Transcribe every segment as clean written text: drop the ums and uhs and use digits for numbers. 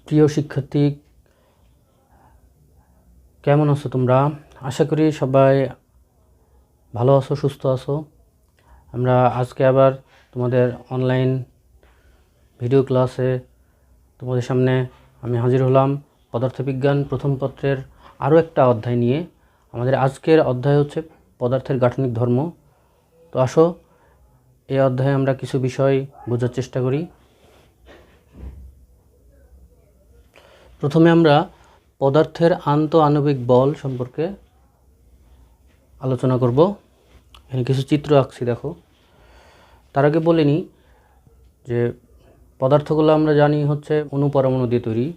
প্রিয় শিক্ষার্থী, কেমন আছো তোমরা? আশা করি সবাই ভালো আছো, সুস্থ আছো। আমরা আজকে আবার তোমাদের অনলাইন ভিডিও ক্লাসে তোমাদের সামনে আমি হাজির হলাম পদার্থবিজ্ঞান প্রথম পত্রের আরও একটা অধ্যায় নিয়ে। আমাদের আজকের অধ্যায় হচ্ছে পদার্থের গাঠনিক ধর্ম। তো আসো এই অধ্যায়ে আমরা কিছু বিষয় বোঝার চেষ্টা করি। প্রথমে আমরা পদার্থের আন্তঃআণবিক বল সম্পর্কে আলোচনা করব। এখানে কিছু চিত্র আঁকছি, দেখো। তার আগে বলে নিই যে পদার্থগুলো আমরা জানি হচ্ছে অণু-পরমাণু দিয়ে তৈরি।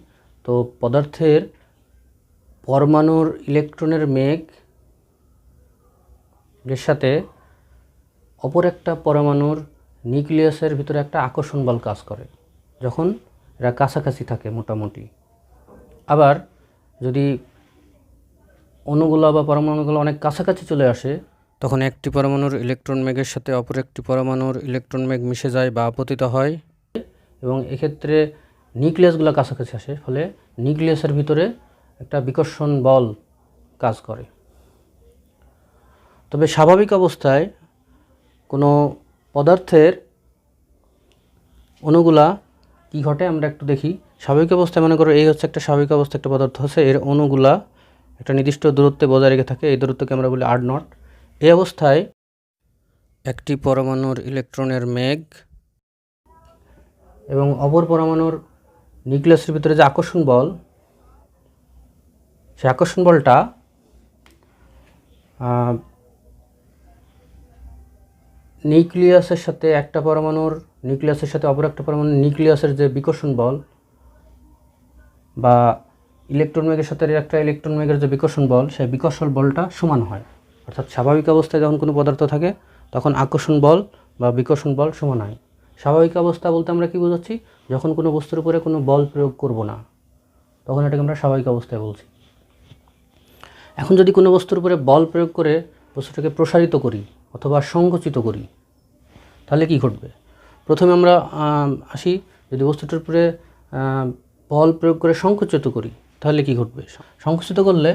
তো পদার্থের পরমাণুর ইলেকট্রনের মেঘের সাথে অপর একটা পরমাণুর নিউক্লিয়াসের ভিতরে একটা আকর্ষণ বল কাজ করে যখন এরা কাছাকাছি থাকে মোটামুটি। আবার যদি অণুগুলো বা পরমাণুগুলো অনেক কাছাকাছি চলে আসে, তখন একটি পরমাণুর ইলেকট্রন মেঘের সাথে অপর একটি পরমাণুর ইলেকট্রন মেঘ মিশে যায় বা আপতিত হয়, এবং এক্ষেত্রে নিউক্লিয়াসগুলো কাছাকাছি আসে, ফলে নিউক্লিয়াসের ভিতরে একটা বিকর্ষণ বল কাজ করে। তবে স্বাভাবিক অবস্থায় কোনো পদার্থের অণুগুলা কি ঘটে আমরা একটু দেখি। স্বাভাবিক অবস্থায় মনে করো এই হচ্ছে একটা স্বাভাবিক অবস্থা, একটা পদার্থ আছে, এর অণুগুলা একটা নির্দিষ্ট দূরত্বে বজায় রেখে থাকে। এই দূরত্বকে আমরা বলি R0। এই অবস্থায় একটি পরমাণুর ইলেকট্রনের মেঘ এবং অপর পরমাণুর নিউক্লিয়াসের ভিতরে যে আকর্ষণ বল, সেই আকর্ষণ বলটা নিউক্লিয়াসের সাথে একটা পরমাণুর নিউক্লিয়াসের সাথে অপর একটা পরমাণুর নিউক্লিয়াসের যে বিকর্ষণ বল বা ইলেকট্রন মেঘের সাথে একটা ইলেকট্রন মেঘের যে বিকর্ষণ বল, সেই বিকর্ষণ বলটা সমান হয়। অর্থাৎ স্বাভাবিক অবস্থায় যখন কোনো পদার্থ থাকে তখন আকর্ষণ বল বা বিকর্ষণ বল সমান হয়। স্বাভাবিক অবস্থা বলতে আমরা কি বোঝাচ্ছি? যখন কোনো বস্তুর উপরে কোনো বল প্রয়োগ করব না, তখন এটাকে আমরা স্বাভাবিক অবস্থায় বলছি। এখন যদি কোনো বস্তুর উপরে বল প্রয়োগ করে বস্তুটাকে প্রসারিত করি অথবা সংকুচিত করি, তাহলে কি ঘটবে? প্রথমে আমরা আসি, যদি বস্তুটার উপরে বল প্রয়োগ করে সংকুচিত করি তাহলে কি ঘটবে? সংকুচিত করলে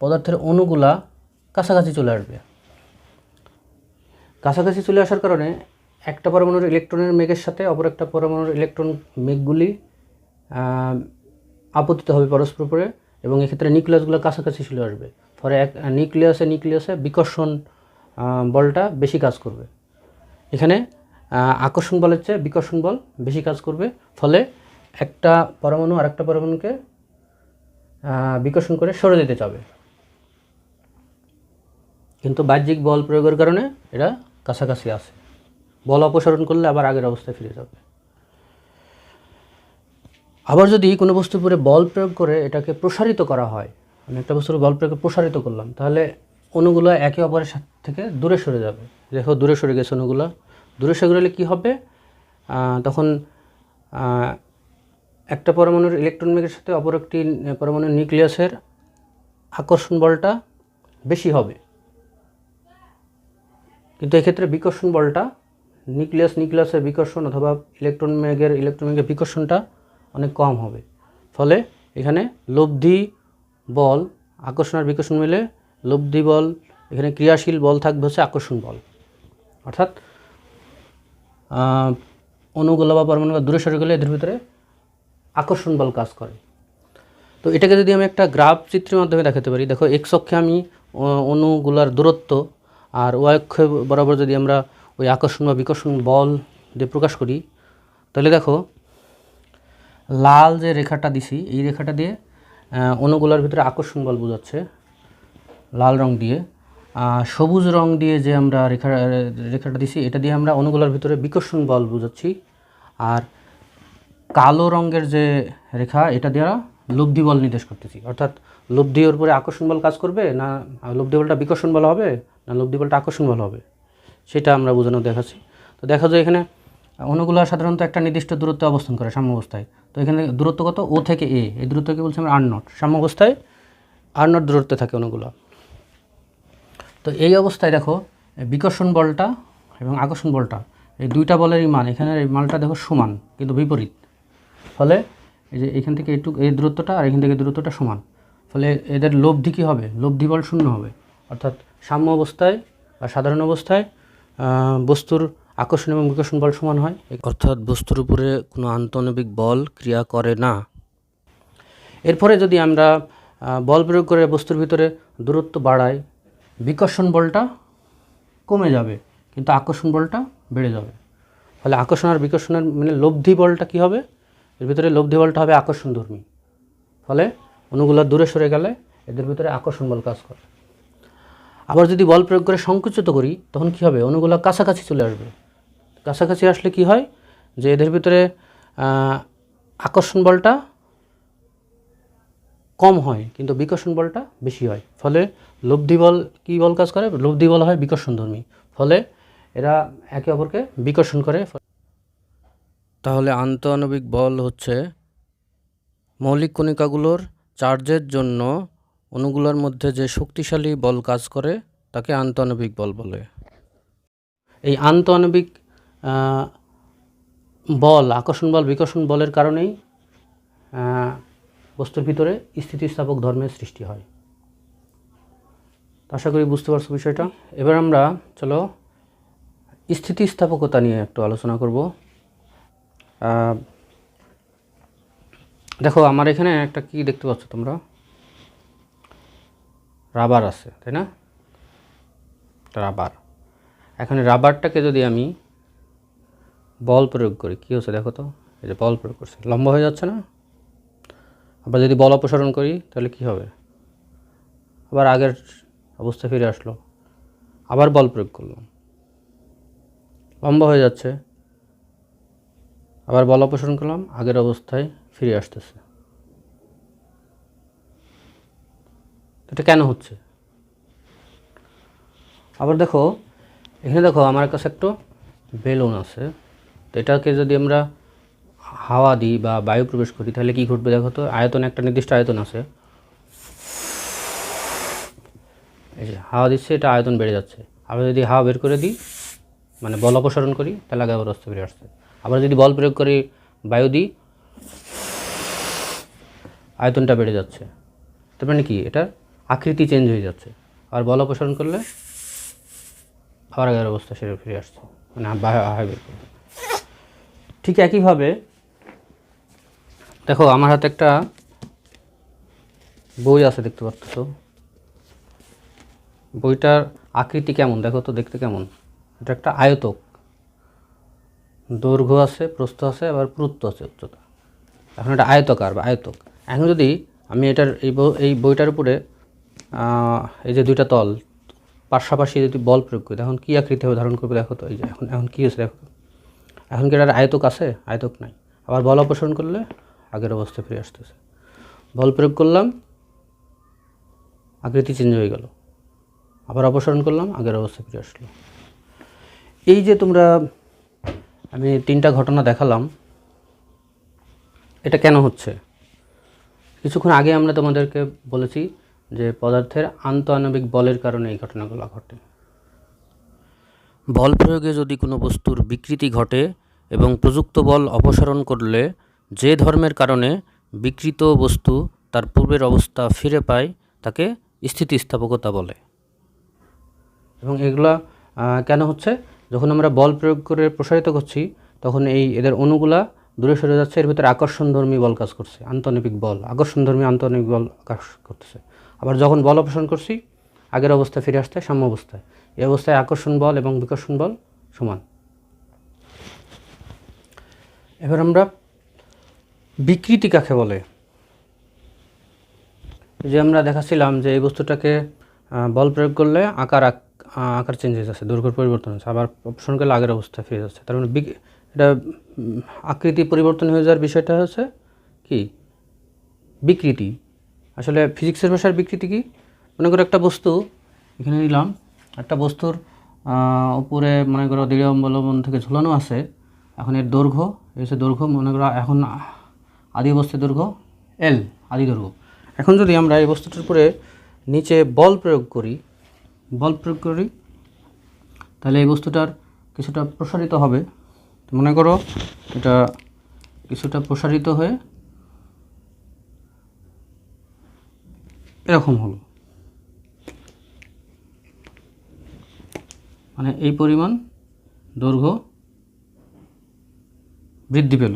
পদার্থের অণুগুলা কাছাকাছি চলে আসবে। কাছাকাছি চলে আসার কারণে একটা পরমাণুর ইলেকট্রনের মেঘের সাথে অপর একটা পরমাণুর ইলেকট্রন মেঘগুলি আপতিত হবে পরস্পর উপরে, এবং এক্ষেত্রে নিউক্লিয়াসগুলো কাছাকাছি চলে আসবে। ফলে এক নিউক্লিয়াসে বিকর্ষণ বলটা বেশি কাজ করবে। এখানে আকর্ষণ বলের চেয়ে বিকর্ষণ বল বেশি কাজ করবে, ফলে একটা পরমাণু আর একটা পরমাণুকে বিকর্ষণ করে সরে যেতে চাবে। কিন্তু বাহ্যিক বল প্রয়োগের কারণে এরা কাছাকাছি আসে। বল অপসারণ করলে আবার আগের অবস্থায় ফিরে যাবে। আবার যদি কোনো বস্তুর উপরে বল প্রয়োগ করে এটাকে প্রসারিত করা হয়, আমি একটা বস্তুর বল প্রয়োগে প্রসারিত করলাম, তাহলে অণুগুলো একে অপরের থেকে দূরে সরে যাবে। দেখো দূরে সরে গেছে অণুগুলো। দূরে সরে গেলে কী হবে? তখন একটা পরমাণুর ইলেকট্রন মেঘের সাথে অপর একটি পরমাণুর নিউক্লিয়াসের আকর্ষণ বলটা বেশি হবে, কিন্তু এক্ষেত্রে বিকর্ষণ বলটা নিউক্লিয়াসের বিকর্ষণ অথবা ইলেকট্রন মেঘের বিকর্ষণটা অনেক কম হবে। ফলে এখানে লব্ধি বল, আকর্ষণ আর বিকর্ষণ মিলে লব্ধি বল, এখানে ক্রিয়াশীল বল থাকবে হচ্ছে আকর্ষণ বল। অর্থাৎ অণুগুলো বা পরমাণুগুলো দূরে সরে গেলে এদের ভিতরে আকর্ষণ বল কাজ করে। তো এটাকে যদি আমি একটা গ্রাফ চিত্রের মাধ্যমে দেখাতে পারি, দেখো এক্স অক্ষে আমি অণুগুলার দূরত্ব, আর ওয়াই অক্ষে বরাবর যদি আমরা ওই আকর্ষণ বা বিকর্ষণ বল দিয়ে প্রকাশ করি, তাহলে দেখো লাল যে রেখাটা দিছি, এই রেখাটা দিয়ে অণুগুলার ভিতরে আকর্ষণ বল বোঝাচ্ছে লাল রং দিয়ে। সবুজ রং দিয়ে যে আমরা রেখাটা দিছি, এটা দিয়ে আমরা অণুগুলার ভিতরে বিকর্ষণ বল বোঝাচ্ছি। আর কালো রঙের যে রেখা, এটা দ্বারা লব্ধি বল নির্দেশ করতেছি। অর্থাৎ লব্ধির উপরে আকর্ষণ বল কাজ করবে না, লব্ধি বলটা বিকর্ষণ বল হবে না লব্ধি বলটা আকর্ষণ বল হবে, সেটা আমরা বোঝানো দেখাচ্ছি। তো দেখা যায় এখানে অণুগুলো সাধারণত একটা নির্দিষ্ট দূরত্বে অবস্থান করে সাম্য অবস্থায়। তো এখানে দূরত্ব কত? ও থেকে এ, এই দূরত্বকে বলছি আমরা R0। সাম্য অবস্থায় R0 দূরত্বে থাকে অণুগুলো। তো এই অবস্থায় দেখো বিকর্ষণ বলটা এবং আকর্ষণ বলটা, এই দুইটা বলেরই মান, এখানে এই মানটা দেখো সমান কিন্তু বিপরীত। ফলে এই যে এখান থেকে একটু এই দূরত্বটা আর এখান থেকে দূরত্বটা সমান, ফলে এদের লব্ধি কী হবে, লব্ধি বল শূন্য হবে। অর্থাৎ সাম্য অবস্থায় বা সাধারণ অবস্থায় বস্তুর আকর্ষণ এবং বিকর্ষণ বল সমান হয়, অর্থাৎ বস্তুর উপরে কোনো আন্তঃআণবিক বল ক্রিয়া করে না। এরপরে যদি আমরা বল প্রয়োগ করে বস্তুর ভিতরে দূরত্ব বাড়াই, বিকর্ষণ বলটা কমে যাবে কিন্তু আকর্ষণ বলটা বেড়ে যাবে। ফলে আকর্ষণ আর বিকর্ষণের মানে লব্ধি বলটা কী হবে, এর ভিতরে লব্ধি বলটা হবে আকর্ষণধর্মী। ফলে অণুগুলো দূরে সরে গেলে এদের ভিতরে আকর্ষণ বল কাজ করে। আবার যদি বল প্রয়োগ করে সংকুচিত করি তখন কী হবে, অণুগুলো কাছাকাছি চলে আসবে। কাছাকাছি আসলে কি হয় যে এদের ভিতরে আকর্ষণ বলটা কম হয় কিন্তু বিকর্ষণ বলটা বেশি হয়। ফলে লব্ধি বল কী বল কাজ করে, লব্ধি বল হয় বিকর্ষণধর্মী। ফলে এরা একে অপরকে বিকর্ষণ করে। তাহলে আন্তঃআণবিক বল হচ্ছে মৌলিক কণিকাগুলোর চার্জের জন্য অণুগুলোর মধ্যে যে শক্তিশালী বল কাজ করে তাকে আন্তঃআণবিক বল বলে। এই আন্তঃআণবিক বল, আকর্ষণ বল, বিকর্ষণ বলের কারণেই বস্তুর ভিতরে স্থিতিস্থাপক ধর্মের সৃষ্টি হয়। আশা করি বুঝতে পারছো বিষয়টা। এবার আমরা চলো স্থিতিস্থাপকতা নিয়ে একটু আলোচনা করব। দেখো আমার এখানে একটা কি দেখতে পাচ্ছ তোমরা, রাবার আছে, তাই না? রাবার। এখন রাবারটাকে যদি আমি বল প্রয়োগ করি, কী হচ্ছে দেখো তো, এই যে বল প্রয়োগ করছি, লম্বা হয়ে যাচ্ছে না? আবার যদি বল অপসারণ করি তাহলে কি হবে, আবার আগের অবস্থায় ফিরে আসলো। আবার বল প্রয়োগ করলাম, লম্বা হয়ে যাচ্ছে। আবার বল অপসারণ করলাম, আগের অবস্থায় ফিরে আসতেছে। এটা কেন হচ্ছে? আবার দেখো এখানে, দেখো আমার কাছে একটু বেলুন আছে, তো এটাকে যদি আমরা হাওয়া দিই বা বায়ু প্রবেশ করি তাহলে কি ঘটবে দেখো তো। আয়তন, একটা নির্দিষ্ট আয়তন আছে, এই যে হাওয়া দিচ্ছে, এটা আয়তন বেড়ে যাচ্ছে। আবার যদি হাওয়া বের করে দিই, মানে বল অপসারণ করি, তাহলে আগে আবার অবস্থা ফিরে আসছে। আবার যদি বল প্রয়োগ করি, বায়ু দিই, আয়তনটা বেড়ে যাচ্ছে। তার মানে কি, এটা আকৃতি চেঞ্জ হয়ে যাচ্ছে। আর বল অপসারণ করলে আবার আগের অবস্থা সেরে ফিরে আসছে, মানে হাওয়া বের করে। ঠিক একইভাবে দেখো আমার হাতে একটা বই আছে, দেখতে পাচ্ছ তো। বইটার আকৃতি কেমন দেখো তো, দেখতে কেমন? এটা একটা আয়তক, দৈর্ঘ্য আছে, প্রস্থ আছে, আবার পুরুত্ব আছে, উচ্চতা। এখন এটা আয়তকার বা আয়তক। এখন যদি আমি এটার এই বইটার উপরে এই যে দুইটা তল পাশাপাশি যদি বল প্রয়োগ করি, তখন কী আকৃতি হবে ধারণ করবে দেখো তো। এই যে এখন কী হচ্ছে দেখো তো, এখন কি এটার আয়তক আছে? আয়তক নাই। আবার বল অপসারণ করলে আগের অবস্থায় ফিরে আসতেছে। বল প্রয়োগ করলাম, আকৃতি চেঞ্জ হয়ে গেল। আবার অপসারণ করলাম, আগের অবস্থায় ফিরে আসলো। এই যে তোমরা, আমি 3টা ঘটনা দেখালাম, এটা কেন হচ্ছে? কিছুক্ষণ আগে আমরা তোমাদেরকে বলেছি যে পদার্থের আন্তঃআণবিক বলের কারণে এই ঘটনাগুলো ঘটে। বল প্রয়োগে যদি কোনো বস্তুর বিকৃতি ঘটে এবং প্রযুক্ত বল অপসারণ করলে যে ধর্মের কারণে বিকৃত বস্তু তার পূর্বের অবস্থা ফিরে পায় তাকে স্থিতিস্থাপকতা বলে। এবং এগুলা কেন হচ্ছে? যখন আমরা বল প্রয়োগ করে প্রসারিত করছি তখন এদের অণুগুলা দূরে সরে যাচ্ছে, এর ভিতরে আকর্ষণধর্মী বল কাজ করছে, আন্তঃআণবিক বল, আকর্ষণধর্মী আন্তঃআণবিক বল কাজ করতেছে। আবার যখন বল অপসারণ করছি আগের অবস্থায় ফিরে আসতে, সাম্য অবস্থায়। এই অবস্থায় আকর্ষণ বল এবং বিকর্ষণ বল সমান। এবার আমরা বিকৃতি কাকে বলে, যে আমরা দেখাচ্ছিলাম যে এই বস্তুটাকে বল প্রয়োগ করলে আকার চেঞ্জ হয়ে যাচ্ছে, দৈর্ঘ্য পরিবর্তন হচ্ছে, আবার অপসারণ করলে আগের অবস্থায় ফিরে যাচ্ছে। তার মানে এটা আকৃতি পরিবর্তন হয়ে যাওয়ার বিষয়টা হচ্ছে কি, বিকৃতি। আসলে ফিজিক্সের ভাষার বিকৃতি কি? মনে করো একটা বস্তু এখানে নিলাম, একটা বস্তুর উপরে মনে করো দৃঢ় অবলম্বন থেকে ঝুলানো আছে। এখন এর দৈর্ঘ্য, এসে দৈর্ঘ্য মনে করো এখন আদি অবস্থায় দৈর্ঘ্য এল, আদি দৈর্ঘ্য। এখন যদি আমরা এই বস্তুটার উপরে নিচে বল প্রয়োগ করি, তাহলে এই বস্তুটার কিছুটা প্রসারিত হবে। মনে করো এটা কিছুটা প্রসারিত হয়ে এরকম হলো, মানে এই পরিমাণ দৈর্ঘ্য বৃদ্ধি পেল।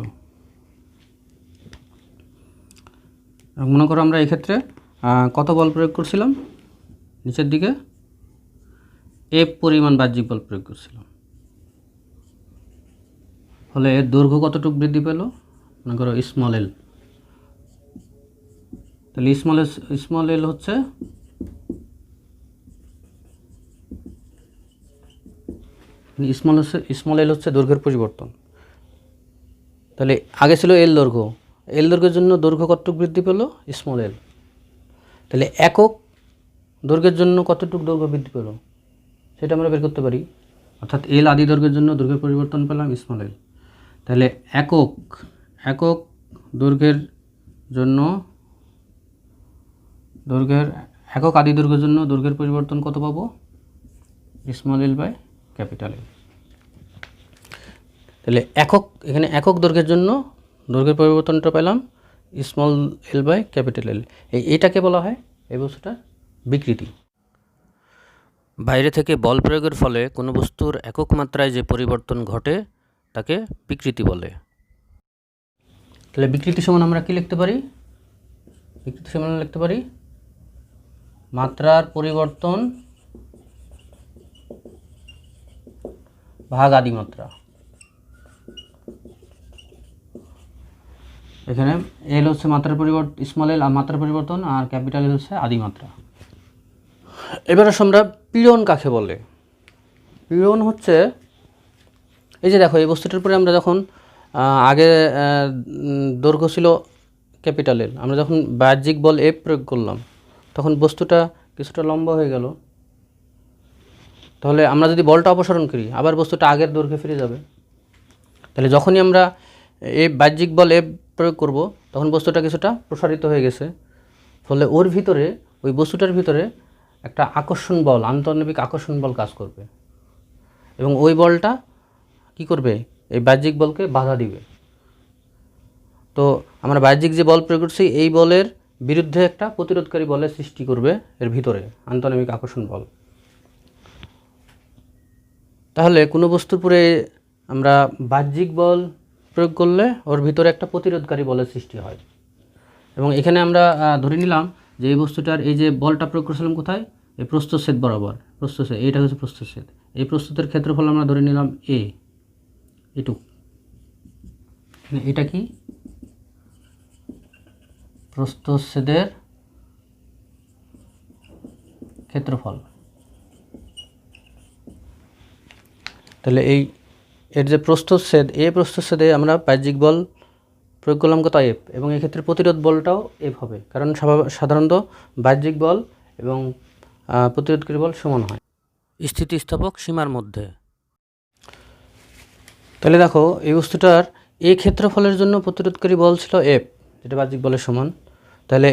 মনে করো আমরা এক্ষেত্রে কত বল প্রয়োগ করছিলাম, নিচের দিকে এফ পরিমাণ বাহ্যিক বল প্রয়োগ করছিলাম, ফলে এর দৈর্ঘ্য কতটুকু বৃদ্ধি পেল, মনে করো স্মল এল। তাহলে স্মল এল হচ্ছে স্মল এল হচ্ছে দৈর্ঘ্যের পরিবর্তন। তাহলে আগে ছিল এল দৈর্ঘ্যের জন্য দৈর্ঘ্য কতটুকু বৃদ্ধি পেল, স্মল এল। তাহলে একক দৈর্ঘ্যের জন্য কতটুকু দৈর্ঘ্য বৃদ্ধি পেল সেটা আমরা বের করতে পারি, অর্থাৎ এল আদি দৈর্ঘ্যের জন্য দৈর্ঘ্যের পরিবর্তন পেলাম স্মল এল। তাহলে একক দৈর্ঘ্যের জন্য একক আদি দৈর্ঘ্যের জন্য দৈর্ঘ্যের পরিবর্তন কত পাবো, small L by capital L. তাহলে এখানে একক দৈর্ঘ্যের জন্য দৈর্ঘ্যের পরিবর্তনটা পেলাম small L by capital L. এইটাকে বলা হয় এই বস্তুটার বিকৃতি। বাইরে থেকে বল প্রয়োগের ফলে কোনো বস্তুর একক মাত্রায় যে পরিবর্তন ঘটে তাকে বিকৃতি বলে। তাহলে বিকৃতি সমান আমরা কি লিখতে পারি, বিকৃতি সমান লিখতে পারি মাত্রার পরিবর্তন ভাগ আদিমাত্রা। এখানে এল হচ্ছে মাত্রার পরিবর্তন, স্মল এল আর মাত্রার পরিবর্তন, আর ক্যাপিটাল এল হচ্ছে আদিমাত্রা। এবার আমরা পীড়ন কাকে বলে। পীড়ন হচ্ছে এই যে দেখো এই বস্তুটার উপরে আমরা যখন আগে দৈর্ঘ্য ছিল ক্যাপিটাল এল, আমরা যখন বাহ্যিক বল এফ প্রয়োগ করলাম তখন বস্তুটা কিছুটা লম্বা হয়ে গেল। তাহলে আমরা যদি বলটা অপসারণ করি আবার বস্তুটা আগের দৈর্ঘ্যে ফিরে যাবে। তাহলে যখনই আমরা বাহ্যিক বল এফ প্রয়োগ করব তখন বস্তুটা কিছুটা প্রসারিত হয়ে গেছে, ফলে ওর ভিতরে ওই বস্তুটার ভিতরে একটা আকর্ষণ বল, আন্তঃনাবিক আকর্ষণ বল কাজ করবে এবং ওই বলটা কি করবে, এই বাহ্যিক বলকে বাধা দিবে। তো আমরা বাহ্যিক যে বল প্রয়োগ করছি এই বলের বিরুদ্ধে একটা প্রতিরোধকারী বলের সৃষ্টি করবে এর ভিতরে, আন্তঃনাবিক আকর্ষণ বল। তাহলে কোনো বস্তুর উপরে আমরা বাহ্যিক বল প্রয়োগ করলে ওর ভিতরে একটা প্রতিরোধকারী বলের সৃষ্টি হয়। এবং এখানে আমরা ধরে নিলাম যে এই বস্তুটার এই যে বলটা প্রয়োগ করছিলাম কোথায়, এই প্রস্থচ্ছেদ বরাবর, প্রস্থচ্ছেদ এইটা হচ্ছে প্রস্থচ্ছেদ, এই প্রস্থচ্ছেদের ক্ষেত্রফল আমরা ধরে নিলাম এটুক। এটা কি প্রস্থচ্ছেদের ক্ষেত্রফল। তাহলে এর যে প্রস্থচ্ছেদ, এই প্রস্থচ্ছেদে আমরা বাহ্যিক বল প্রয়োগ করলাম কত, এফ, এবং এক্ষেত্রে প্রতিরোধ বলটাও এফ হবে, কারণ সাধারণত বাহ্যিক বল এবং প্রতিরোধকারী বল সমান হয় স্থিতিস্থাপক সীমার মধ্যে। তাহলে দেখো এই বস্তুটার এই ক্ষেত্রফলের জন্য প্রতিরোধকারী বল ছিল এফ, যেটা বাহ্যিক বলের সমান। তাহলে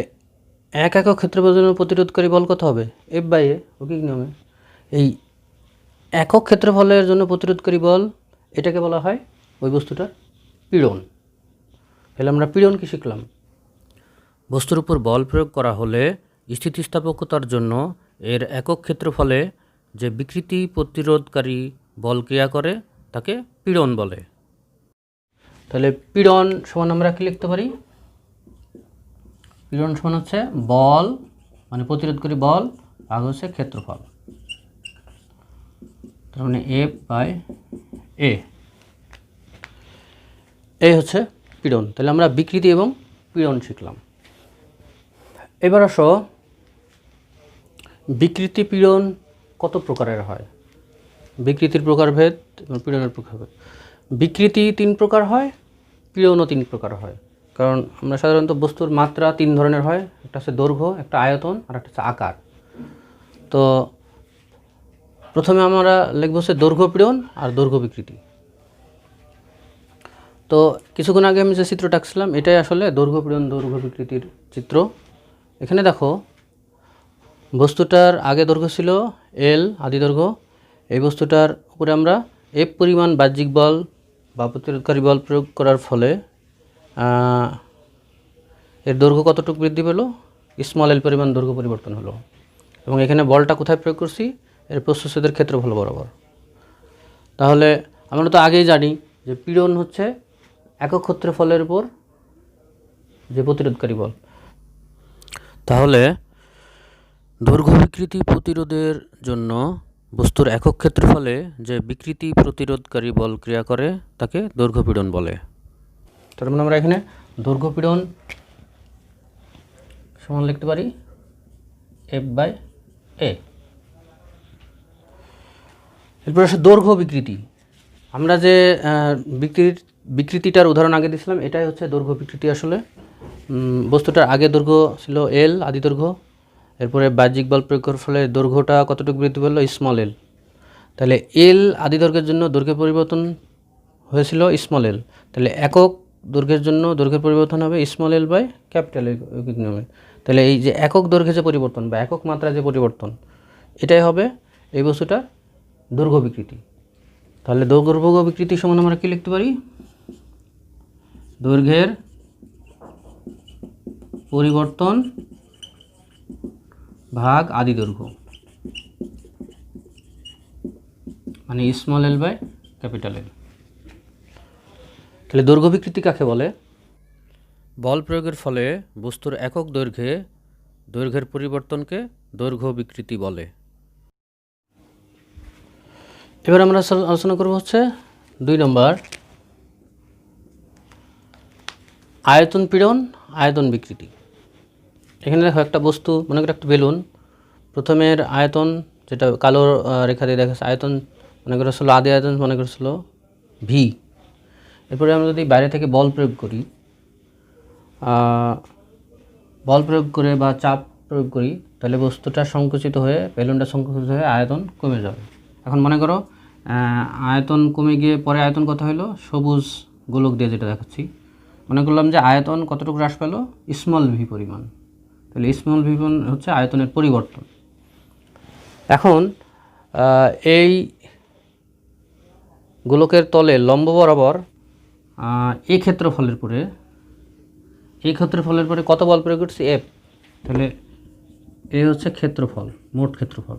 এক একক ক্ষেত্রফলের জন্য প্রতিরোধকারী বল কত হবে, এফ বাই এ, ঐকিক নিয়মে। এই একক ক্ষেত্রফলের জন্য প্রতিরোধকারী বল এটাকে বলা হয় ওই বস্তুটার পীড়ন। তাহলে আমরা পীড়ন কি শিখলাম, বস্তুর উপর বল প্রয়োগ করা হলে স্থিতিস্থাপকতার জন্য এর একক ক্ষেত্রফলে যে বিকৃতি প্রতিরোধকারী বল ক্রিয়া করে তাকে পীড়ন বলে। তাহলে পীড়ন সমান আমরা কি লিখতে পারি, পীড়ন সমান হচ্ছে বল মানে প্রতিরোধকারী বল ভাগ হচ্ছে ক্ষেত্রফল, তার মানে এফ বাই এ, এই হচ্ছে পীড়ন। তাহলে আমরা বিকৃতি এবং পীড়ন শিখলাম। এবার আসো বিকৃতি পীড়ন কত প্রকারের হয়, বিকৃতির প্রকারভেদ এবং পীড়নের প্রকারভেদ। বিকৃতি 3 প্রকার হয়, পীড়নও 3 প্রকার হয়, কারণ আমরা সাধারণত বস্তুর মাত্রা 3 ধরনের হয়, একটা হচ্ছে দৈর্ঘ্য, একটা আয়তন, আর একটা হচ্ছে আকার। তো প্রথমে আমরা লিখব হচ্ছে দৈর্ঘ্য পীড়ন আর দৈর্ঘ্য বিকৃতি। তো কিছুক্ষণ আগে আমি যে চিত্রটা আঁকছিলাম এটাই আসলে দৈর্ঘ্য পীড়ন দৈর্ঘ্য বিকৃতির চিত্র। এখানে দেখো বস্তুটার আগে দৈর্ঘ্য ছিল এল আদি দৈর্ঘ্য, এই বস্তুটার উপরে আমরা এফ পরিমাণ বাহ্যিক বল বা প্রতিরোধকারী বল প্রয়োগ করার ফলে এর দৈর্ঘ্য কতটুকু বৃদ্ধি পেল, স্মল এল পরিমাণ দৈর্ঘ্য পরিবর্তন হলো। এবং এখানে বলটা কোথায় প্রয়োগ করছি? এর প্রস্থচ্ছেদের ক্ষেত্রফল বরাবর। তাহলে আমরা তো আগেই জানি যে পীড়ন হচ্ছে একক ক্ষেত্রফলের উপর যে প্রতিরোধকারী বল। তাহলে দৈর্ঘ্য বিকৃতি প্রতিরোধের জন্য বস্তুর একক ক্ষেত্রফলে যে বিকৃতি প্রতিরোধকারী বল ক্রিয়া করে তাকে দৈর্ঘ্য পীড়ন বলে। তার মানে আমরা এখানে দৈর্ঘ্য পীড়ন সমান লিখতে পারি F/A। এরপর আসে দৈর্ঘ্য বিকৃতি। আমরা যে বিকৃতিটার উদাহরণ আগে দিয়েছিলাম, এটাই হচ্ছে দৈর্ঘ্য বিকৃতি। আসলে বস্তুটার আগে দৈর্ঘ্য ছিল এল, আদি দৈর্ঘ্য। এরপরে বাহ্যিক বল প্রয়োগ করার ফলে দৈর্ঘ্যটা কতটুকু বৃদ্ধি পেল? স্মল এল। তাহলে এল আদি দৈর্ঘ্যের জন্য দৈর্ঘ্যের পরিবর্তন হয়েছিল স্মল এল। তাহলে একক দৈর্ঘ্যের জন্য দৈর্ঘ্যের পরিবর্তন হবে small L by capital L নিয়মে। তাহলে এই যে একক দৈর্ঘ্যে যে পরিবর্তন বা একক মাত্রায় যে পরিবর্তন, এটাই হবে এই বস্তুটার দৈর্ঘ্য বিকৃতি। তাহলে দৈর্ঘ্য বিকৃতি সমান আমরা কী লিখতে পারি? দৈর্ঘ্যের পরিবর্তন ভাগ আদি দৈর্ঘ্য, মানে small L by capital L. তাহলে দৈর্ঘ্য বিকৃতি কাকে বলে? বল প্রয়োগের ফলে বস্তুর একক দৈর্ঘ্যের পরিবর্তনকে দৈর্ঘ্য বিকৃতি বলে। এবার আমরা আলোচনা করব হচ্ছে 2 নম্বর, আয়তন পীড়ন, আয়তন বিকৃতি। এখানে দেখো একটা বস্তু, মনে করি একটা বেলুন। প্রথমের আয়তন যেটা কালো রেখা দিয়ে দেখাচ্ছে, আয়তন মনে করা হচ্ছিল আদি আয়তন, মনে করা হচ্ছিল ভি। এরপরে আমরা যদি বাইরে থেকে বল প্রয়োগ করি, বা চাপ প্রয়োগ করি, তাহলে বস্তুটা সংকুচিত হয়ে, বেলুনটা সংকুচিত হয়ে আয়তন কমে যাবে। এখন মনে করো আয়তন কমে গিয়ে পরে আয়তন কত হলো? সবুজ গোলক দিয়ে যেটা দেখাচ্ছি, মনে করলাম যে আয়তন কতটুকু হ্রাস পেল? স্মল ভি পরিমাণ। তাহলে স্মল ভি হচ্ছে আয়তনের পরিবর্তন। এখন এই গোলকের তলে লম্ব বরাবর এই ক্ষেত্রফলের পরে কত বল প্রয়োগ করছি? এফ। তাহলে এই হচ্ছে ক্ষেত্রফল, মোট ক্ষেত্রফল।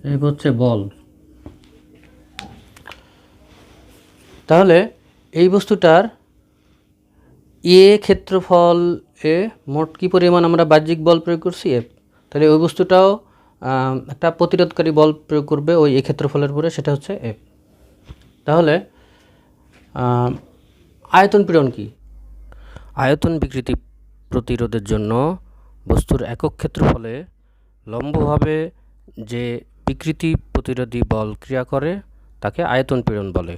এই হচ্ছে বল। তাহলে এই বস্তুটার ক্ষেত্রফল মোট কি পরিমাণ আমরা বাহ্যিক বল প্রয়োগ করছি? এফ। তাহলে ওই বস্তুটাও একটা প্রতিরোধকারী বল প্রয়োগ করবে ওই ক্ষেত্রফলের উপরে, সেটা হচ্ছে এফ। তাহলে আয়তন পীড়ন কি? আয়তন বিকৃতি প্রতিরোধের জন্য বস্তুর একক ক্ষেত্রফলে লম্বভাবে যে বিকৃতি প্রতিরোধী বল ক্রিয়া করে তাকে আয়তন পীড়ন বলে।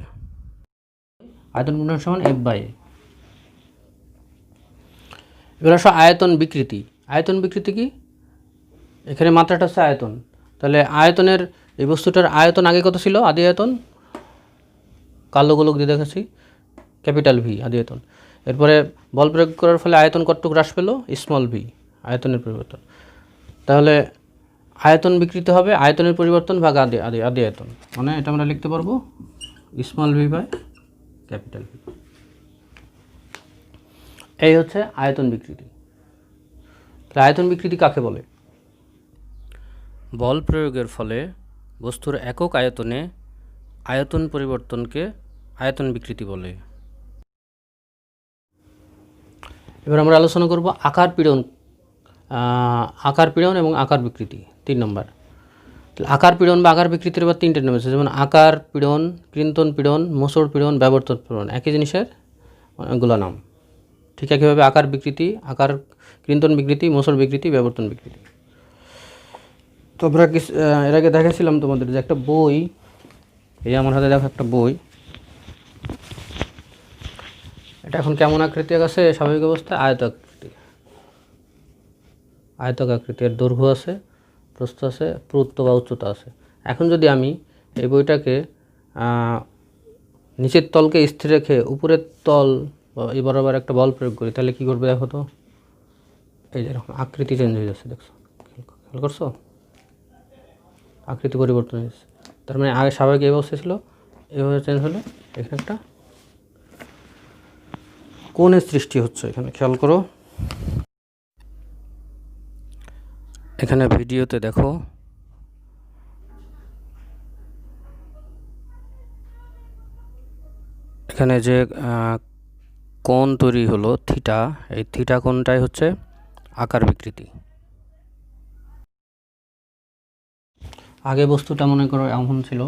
আয়তন পীড়ন সমান F/A। এবার আসো আয়তন বিকৃতি। আয়তন বিকৃতি কি? এখানে মাত্রাটা হচ্ছে আয়তন। তাহলে আয়তনের, এই বস্তুটার আয়তন আগে কত ছিল? আদি আয়তন, কালো গোলক দিয়ে দেখাচ্ছি, ক্যাপিটাল ভি, আদি আয়তন। এরপরে বল প্রয়োগ করার ফলে আয়তন কতটুকু হ্রাস পেল? স্মল ভি, আয়তনের পরিবর্তন। তাহলে আয়তন বিকৃতি হবে আয়তনের পরিবর্তন ভাগ আদি আয়তন, মানে এটা আমরা লিখতে পারবো small V by capital V. এই হচ্ছে আয়তন বিকৃতি। তাহলে আয়তন বিকৃতি কাকে বলে? বল প্রয়োগের ফলে বস্তুর একক আয়তনে আয়তন পরিবর্তনকে আয়তন বিকৃতি বলে। এবার আমরা আলোচনা করব আকার পীড়ন এবং আকার বিকৃতি। 3 নম্বর। আকার পীড়ন বা আকার বিকৃতির এবার 3টে নাম আছে, যেমন আকার পীড়ন, কৃন্তন পীড়ন, মোচড় পীড়ন, ব্যবর্তন পীড়ন। একই জিনিসের অনেকগুলো নাম। ঠিক একইভাবে আকার বিকৃতি, কৃন্তন বিকৃতি, মোচড় বিকৃতি, ব্যবর্তন বিকৃতি। তো আমরা এর আগে দেখাছিলাম তোমাদের যে একটা বই, এই আমার হাতে দেখো একটা বই, এটা এখন কেমন আকৃতি আছে? স্বাভাবিক অবস্থায় আয়তক আকৃতির দৈর্ঘ্য আছে, প্রস্থ আছে, প্রস্থ বা উচ্চতা আছে। এখন যদি আমি এই বইটাকে নিচের তলকে স্থির রেখে উপরের তল এই বরাবর একটা বল প্রয়োগ করি, তাহলে কী করবে দেখো তো? এই যেরকম আকৃতি চেঞ্জ হয়ে যাচ্ছে, দেখছো? খেয়াল করছো? আকৃতি পরিবর্তন হয়ে যাচ্ছে। তার মানে আগে স্বাভাবিক এই অবস্থা ছিল, এইভাবে চেঞ্জ হলে এখানে একটা কোণের সৃষ্টি হচ্ছে। এখানে খেয়াল করো। এখানে ভিডিওতে দেখো এখানে যে কোণ তৈরি হলো থিটা, এই থিটা কোণটাই হচ্ছে আকার বিকৃতি। আগে বস্তুটা মনে করো এমন ছিল,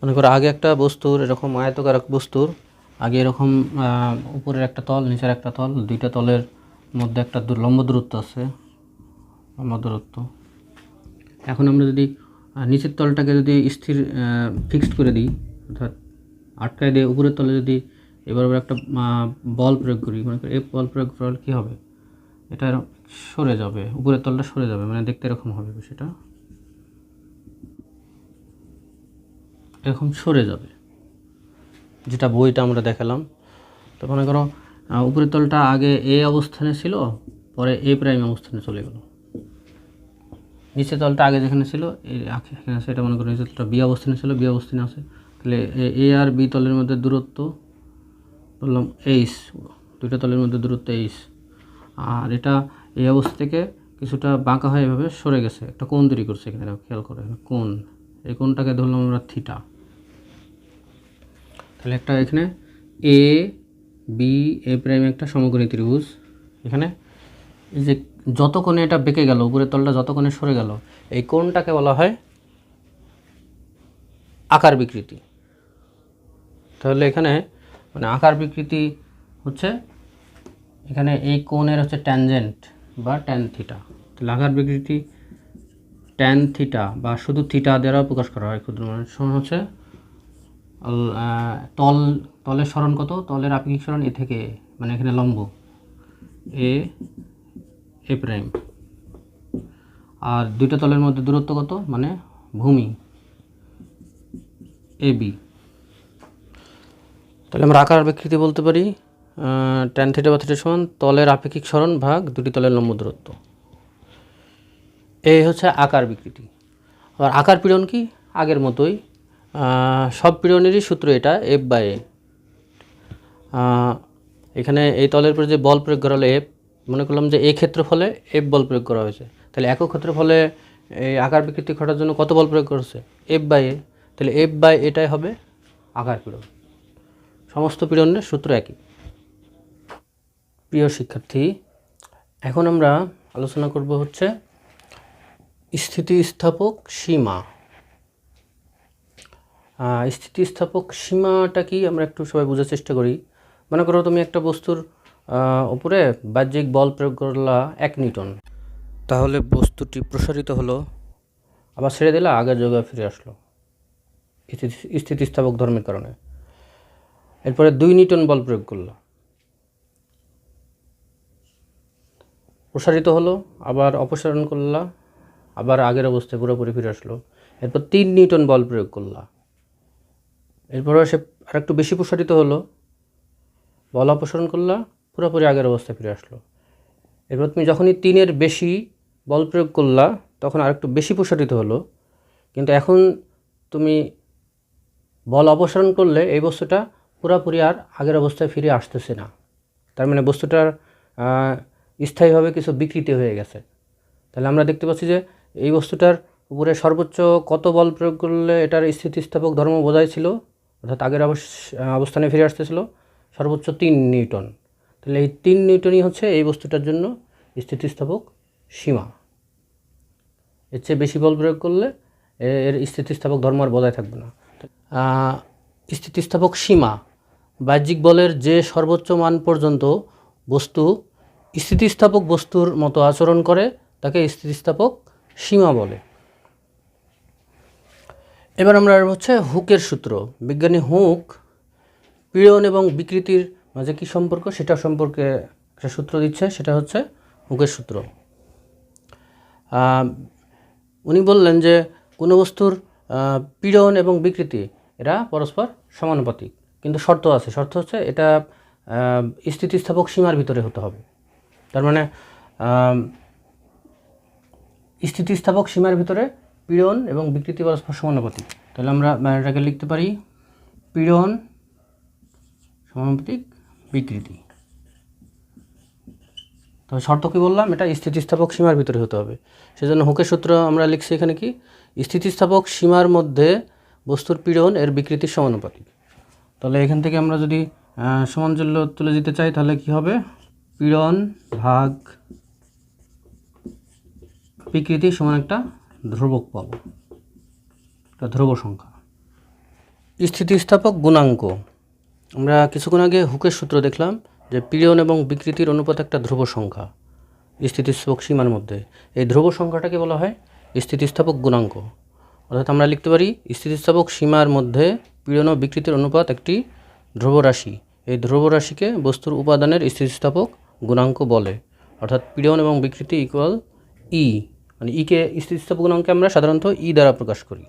মনে করো আগে একটা বস্তুর এরকম আয়তকার বস্তুর আগে এরকম উপরের একটা তল নিচের একটা তল, দুইটা তলের মধ্যে একটা লম্ব দূরত্ব আছে, লম্ব দূরত্ব। এখন আমরা যদি নিচের তলটাকে যদি স্থির ফিক্সড করে দিই, অর্থাৎ আটকায় দিয়ে উপরের তলে যদি এবার একটা বল প্রয়োগ করি, মনে করি বল প্রয়োগ করলে কী হবে, এটা সরে যাবে, উপরের তলটা সরে যাবে, মানে দেখতে এরকম হবে, সেটা এরকম সরে যাবে, যেটা বইটা আমরা দেখালাম। তো মনে করো উপরের তলটা আগে এ অবস্থানে ছিল, পরে এ প্রাইম অবস্থানে চলে গেল। নিচের তলটা আগে যেখানে ছিল এখানে আছে, এটা মনে করো নিচের তলটা বি অবস্থানে ছিল, বি অবস্থানে আছে, তাহলে এ আর বি তলের মধ্যে দূরত্ব বললাম এইচ, দুইটা তলের মধ্যে দূরত্ব এইচ। আর এটা এই অবস্থা থেকে কিছুটা বাঁকা হয়ে এভাবে সরে গেছে, একটা কোণ তৈরি করছে এখানে, খেয়াল করে কোণ, এই কোণটাকে ধরলাম আমরা থিটা। তাহলে একটা এখানে এ বি এ প্রাইম একটা সমকোণী ত্রিভুজ, এখানে এই যে যত কোণে এটা বেঁকে গেল, উপরের তলটা যত কোণে সরে গেল, এই কোণটাকে বলা হয় আকার বিকৃতি। তাহলে এখানে মানে আকার বিকৃতি হচ্ছে এখানে এই কোণের হচ্ছে ট্যানজেন্ট বা ট্যান থিটা। তাহলে আকার বিকৃতি ট্যান থিটা বা শুধু থিটা দ্বারা প্রকাশ করা হয়। ক্ষুদ্র মানে সমান হচ্ছে তলের সরণ কত, তলের আপেক্ষিক সরণ এ থেকে, মানে এখানে লম্ব এ প্রাইম, আর দুইটা তলের মধ্যে দূরত্ব কত, মানে ভূমি এ বি। তাহলে আমরা আকার বিকৃতি বলতে পারি ট্যান থিটা বা থিটা সমান তলের আপেক্ষিক সরণ ভাগ দুটি তলের লম্ব দূরত্ব। এই হচ্ছে আকার বিকৃতি। আর আকার পীড়ন কি, আগের মতোই সব পীড়নেরই সূত্র এটা এফ বাই এ। এখানে এই তলের উপরে যে বল প্রয়োগ করা হলো এফ, মনে করলাম যে এই ক্ষেত্রফলে এফ বল প্রয়োগ করা হয়েছে, তাহলে একক ক্ষেত্রফলে এই আকার বিকৃতি ঘটার জন্য কত বল প্রয়োগ করেছে, এফ বাই এ। তাহলে এফ বাই এটাই হবে আকার পীড়ন। সমস্ত পীড়নের সূত্র একই। প্রিয় শিক্ষার্থী, এখন আমরা আলোচনা করব হচ্ছে স্থিতিস্থাপক সীমা। স্থিতিস্থাপক সীমাটা কি আমরা একটু সবাই বোঝার চেষ্টা করি। মনে করো তুমি একটা বস্তুর উপরে বাহ্যিক বল প্রয়োগ করলা 1 নিউটন, তাহলে বস্তুটি প্রসারিত হলো, আবার ছেড়ে দিলা, আগের জায়গায় ফিরে আসলো স্থিতিস্থাপক ধর্মের কারণে। এরপরে 2 নিউটন বল প্রয়োগ করলো, প্রসারিত হলো, আবার অপসারণ করলা, আবার আগের অবস্থায় পুরোপুরি ফিরে আসলো। এরপর 3 নিউটন বল প্রয়োগ করলা, এরপরে সে আরেকটু বেশি প্রসারিত হলো, বল অপসারণ করলা, পুরোপুরি আগের অবস্থায় ফিরে আসলো। এরপর তুমি যখনই 3-এর বেশি বল প্রয়োগ করলা, তখন আরেকটু বেশি প্রসারিত হলো, কিন্তু এখন তুমি বল অপসারণ করলে এই বস্তুটা পুরোপুরি আর আগের অবস্থায় ফিরে আসতেছে না। তার মানে বস্তুটার স্থায়ীভাবে কিছু বিকৃতি হয়ে গেছে। তাহলে আমরা দেখতে পাচ্ছি যে এই বস্তুটার উপরে সর্বোচ্চ কত বল প্রয়োগ করলে এটার স্থিতিস্থাপক ধর্ম বোঝাই ছিল, অর্থাৎ আগের অবস্থানে ফিরে আসতেছিল, সর্বোচ্চ 3 নিউটন। তাহলে এই 3 নিউটনই হচ্ছে এই বস্তুটার জন্য স্থিতিস্থাপক সীমা। এর চেয়ে বেশি বল প্রয়োগ করলে এর স্থিতিস্থাপক ধর্ম আর বজায় থাকবে না। স্থিতিস্থাপক সীমা বাহ্যিক বলের যে সর্বোচ্চ মান পর্যন্ত বস্তু স্থিতিস্থাপক বস্তুর মতো আচরণ করে তাকে স্থিতিস্থাপক সীমা বলে। এবার আমরা হচ্ছে হুকের সূত্র। বিজ্ঞানী হুক পীড়ন এবং বিকৃতির মাঝে কী সম্পর্ক সেটা সম্পর্কে একটা সূত্র দিচ্ছে, সেটা হচ্ছে হুকের সূত্র। উনি বললেন যে কোনো বস্তুর পীড়ন এবং বিকৃতি এরা পরস্পর সমানুপাতিক, কিন্তু শর্ত আছে। শর্ত হচ্ছে এটা স্থিতিস্থাপক সীমার ভিতরে হতে হবে। তার মানে স্থিতিস্থাপক সীমার ভিতরে পীড়ন এবং বিকৃতি পরস্পর সমানুপাতিক। তাহলে আমরা এটাকে লিখতে পারি পীড়ন সমানুপাতিক বিকৃতি। তবে শর্ত কী বললাম, এটা স্থিতিস্থাপক সীমার ভিতরে হতে হবে। সেজন্য হুকের সূত্র আমরা লিখছি এখানে কি, স্থিতিস্থাপক সীমার মধ্যে বস্তুর পীড়ন এর বিকৃতির সমানুপাতিক। তাহলে এখান থেকে আমরা যদি সমানজল্য তুলে দিতে চাই তাহলে কি হবে, পীড়ন ভাগ বিকৃতি সমান একটা ধ্রুবক পাবো, একটা ধ্রুব সংখ্যা। স্থিতিস্থাপক গুণাঙ্ক, আমরা কিছুক্ষণ আগে হুকের সূত্র দেখলাম যে পীড়ন এবং বিকৃতির অনুপাত একটা ধ্রুব সংখ্যা স্থিতিস্থাপক সীমার মধ্যে। এই ধ্রুব সংখ্যাটাকে বলা হয় স্থিতিস্থাপক গুণাঙ্ক। অর্থাৎ আমরা লিখতে পারি স্থিতিস্থাপক সীমার মধ্যে পীড়ন ও বিকৃতির অনুপাত একটি ধ্রুব রাশি। এই ধ্রুব রাশিকে বস্তুর উপাদানের স্থিতিস্থাপক গুণাঙ্ক বলে। অর্থাৎ পীড়ন এবং বিকৃতি ইকুয়াল ই, মানে ইকে স্থিতিস্থাপক গুণাঙ্কে আমরা সাধারণত ই দ্বারা প্রকাশ করি।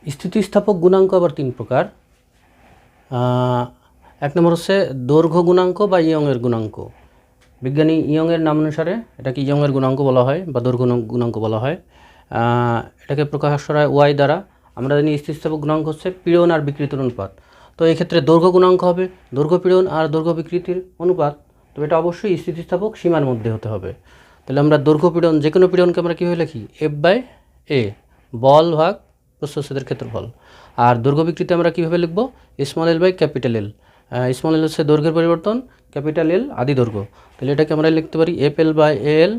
স্থিতিস্থাপক গুণাঙ্ক আবার 3 প্রকার। এক নম্বর হচ্ছে দৈর্ঘ্য গুণাঙ্ক বা ইয়ংয়ের গুণাঙ্ক। বিজ্ঞানী ইয়ংয়ের নাম অনুসারে এটাকে ইয়ংয়ের গুণাঙ্ক বলা হয় বা দৈর্ঘ্য গুণাঙ্ক বলা হয়। এটাকে প্রকাশ করা হয় ওয়াই দ্বারা। আমরা জানি স্থিতিস্থাপক গুণাঙ্ক হচ্ছে পীড়ন আর বিকৃতির অনুপাত। তো এক্ষেত্রে দৈর্ঘ্য গুণাঙ্ক হবে দৈর্ঘ্য পীড়ন আর দৈর্ঘ্য বিকৃতির অনুপাত। তো এটা অবশ্যই স্থিতিস্থাপক সীমার মধ্যে হতে হবে। তাহলে আমরা দৈর্ঘ্য পীড়ন, যে কোনো পীড়নকে আমরা কীভাবে লিখি, F/A, বল ভাগ প্রস্থচ্ছেদের ক্ষেত্রফল। আর দৈর্ঘ্য বিকৃতি আমরা কীভাবে লিখব, l/L। স্মল এল হচ্ছে দৈর্ঘ্যের পরিবর্তন, ক্যাপিটাল এল আদি দৈর্ঘ্য। তাহলে এটাকে আমরা লিখতে পারি FL/AL,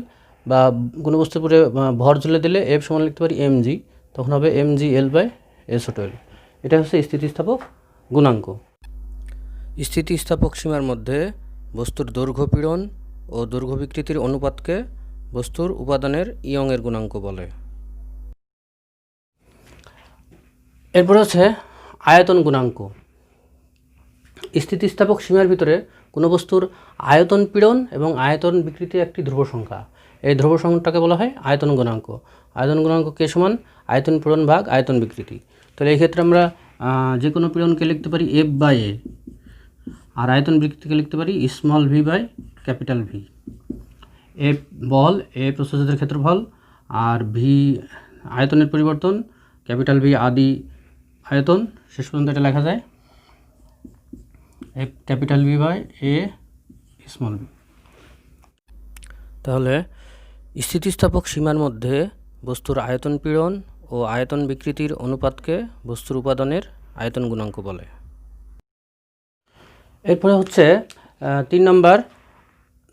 বা কোনো বস্তুর উপরে ভর ঝুলে দিলে F সমান লিখতে পারি mg, তখন হবে mg/L ছোট l। এটা হচ্ছে স্থিতিস্থাপক গুণাঙ্ক। স্থিতিস্থাপক সীমার মধ্যে বস্তুর দৈর্ঘ্য পীড়ন ও দৈর্ঘ্য বিকৃতির অনুপাতকে বস্তুর উপাদানের ইয়ংয়ের গুণাঙ্ক বলে। এরপর হচ্ছে আয়তন গুণাঙ্ক। স্থিতিস্থাপক সীমার ভিতরে কোনো বস্তুর আয়তন পীড়ন এবং আয়তন বিকৃতি একটি ধ্রুব সংখ্যা। এই ধ্রুব সংখ্যাটাকে বলা হয় আয়তন গুণাঙ্ক। আয়তন গুণাঙ্ক কে সমান আয়তন পীড়ন ভাগ আয়তন বিকৃতি। তাহলে এই ক্ষেত্রে আমরা যে কোনো পীড়নকে লিখতে পারি F/A, আর আয়তন বিকৃতিকে লিখতে পারি v/V। F বল, A প্রস্থচ্ছেদের ক্ষেত্রফল, আর V আয়তনের পরিবর্তন, V আদি আয়তন। শেষ পর্যন্ত এটা লেখা যায় V/A। তাহলে স্থিতিস্থাপক সীমার মধ্যে বস্তুর আয়তন পীড়ন ও আয়তন বিকৃতির অনুপাতকে বস্তুর উপাদানের আয়তন গুণাঙ্ক বলে। এরপরে হচ্ছে 3 নম্বর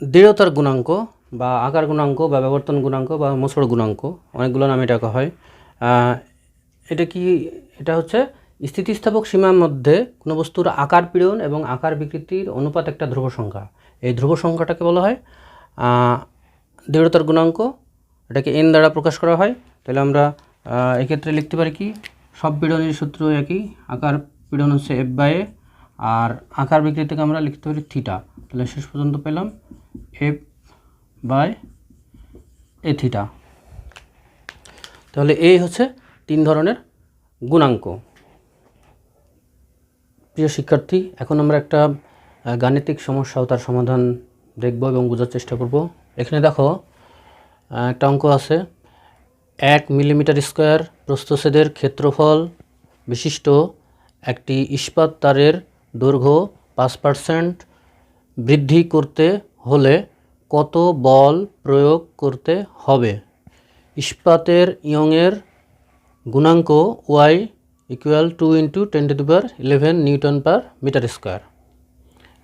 দৃঢ়তার গুণাঙ্ক বা আকার গুণাঙ্ক বা ব্যবর্তন গুণাঙ্ক বা মোচড় গুণাঙ্ক, অনেকগুলো নামে ডাকা হয়। এটা কি, এটা হচ্ছে স্থিতিস্থাপক সীমার মধ্যে কোনো বস্তুর আকার পীড়ন এবং আকার বিকৃতির অনুপাত একটা ধ্রুব সংখ্যা। এই ধ্রুব সংখ্যাটাকে বলা হয় দৃঢ়তার গুণাঙ্ক। এটাকে n দ্বারা প্রকাশ করা হয়। তাহলে আমরা এক্ষেত্রে লিখতে পারি কি, সব পীড়নের সূত্র একই, আকার পীড়ন হচ্ছে F/A, আর আকার বিকৃতিকে আমরা লিখতে পারি থিটা। তাহলে শেষ পর্যন্ত পেলাম F/A থিটা। তাহলে এই হচ্ছে 3 ধরনের গুণাঙ্ক। প্রিয় শিক্ষার্থী, এখন আমরা একটা গাণিতিক সমস্যা ও তার সমাধান দেখব এবং বোঝার চেষ্টা করব। এখানে দেখো একটা অঙ্ক আছে, 1 মিলিমিটার স্কোয়ার প্রস্থচ্ছেদের ক্ষেত্রফল বিশিষ্ট একটি ইস্পাত তারের দৈর্ঘ্য 5% বৃদ্ধি করতে হলে কত বল প্রয়োগ করতে হবে? ইস্পাতের ইয়ংয়ের গুণাঙ্ক y = 2 × 10⁻11 Nm/m²।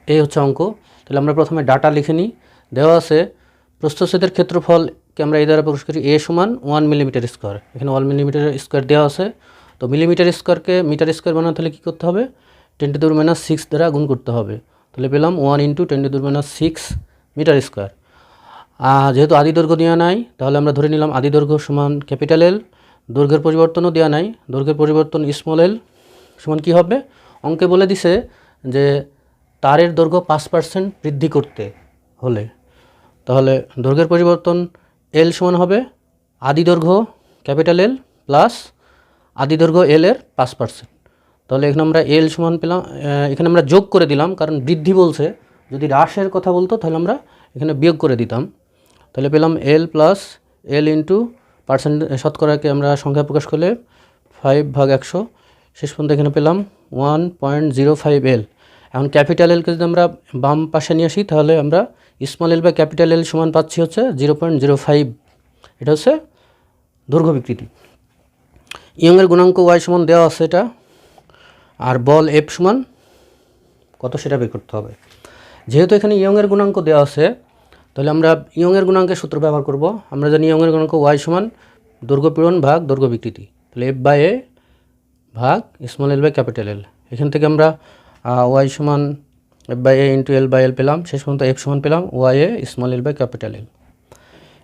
এই হচ্ছে অঙ্ক। তাহলে আমরা প্রথমে ডাটা লিখে নিই। দেওয়া আছে প্রস্থচ্ছেদের ক্ষেত্রফলকে আমরা এই দ্বারা প্রকাশ করি A সমান 1 মিলিমিটার স্কোয়ার। এখানে 1 মিলিমিটার স্কোয়ার দেওয়া আছে। তো মিলিমিটার স্কোয়ারকে মিটার স্কোয়ার বানাতে হলে কী করতে হবে, 10⁻6 দ্বারা গুণ করতে হবে। তাহলে পেলাম 1 × 10⁻6 মিটার স্কোয়ার। যেহেতু আদি দৈর্ঘ্য দেওয়া নাই, তাহলে আমরা ধরে নিলাম আদি দৈর্ঘ্য সমান L। দৈর্ঘ্যের পরিবর্তনও দেওয়া নাই, দৈর্ঘ্যের পরিবর্তন l সমান কী হবে, অঙ্কে বলে দিছে যে তারের দৈর্ঘ্য 5% বৃদ্ধি করতে হলে, তাহলে দৈর্ঘ্যের পরিবর্তন l সমান হবে আদি দৈর্ঘ্য L প্লাস আদি দৈর্ঘ্য l এর 5%। তাহলে এখানে আমরা l সমান পেলাম, এখানে আমরা যোগ করে দিলাম, কারণ বৃদ্ধি বলছে। যদি হ্রাসের কথা বলতো তাহলে আমরা এখানে বিয়োগ করে দিতাম। তাহলে পেলাম l plus l into percent, শতকরাকে আমরা সংখ্যা প্রকাশ করলে 5/100। শেষ পর্যন্ত এখানে পেলাম 1.05 L। এখন ক্যাপিটাল এলকে যদি আমরা বাম পাশে নিয়ে আসি তাহলে আমরা small L by capital L সমান পাচ্ছি হচ্ছে 0.05। এটা হচ্ছে দৈর্ঘ্য বিকৃতি। ইয়ংয়ের গুণাঙ্ক ওয়াই সমান দেওয়া আছে এটা, আর বল এফ সমান কত সেটা বের করতে হবে। যেহেতু এখানে ইয়ংয়ের গুণাঙ্ক দেওয়া আছে তাহলে আমরা ইয়ংয়ের গুণাঙ্কের সূত্র ব্যবহার করব। আমরা জানি ইয়ংয়ের গুণাঙ্ক ওয়াই সমান দৈর্ঘ্য পীড়ন ভাগ দৈর্ঘ্য বিকৃতি, তাহলে এফ বাই এ ভাগ small L by capital L. এখান থেকে আমরা ওয়াই সমান F by A into L by L পেলাম, শেষ পর্যন্ত এফ সমান পেলাম Y A small L by capital L.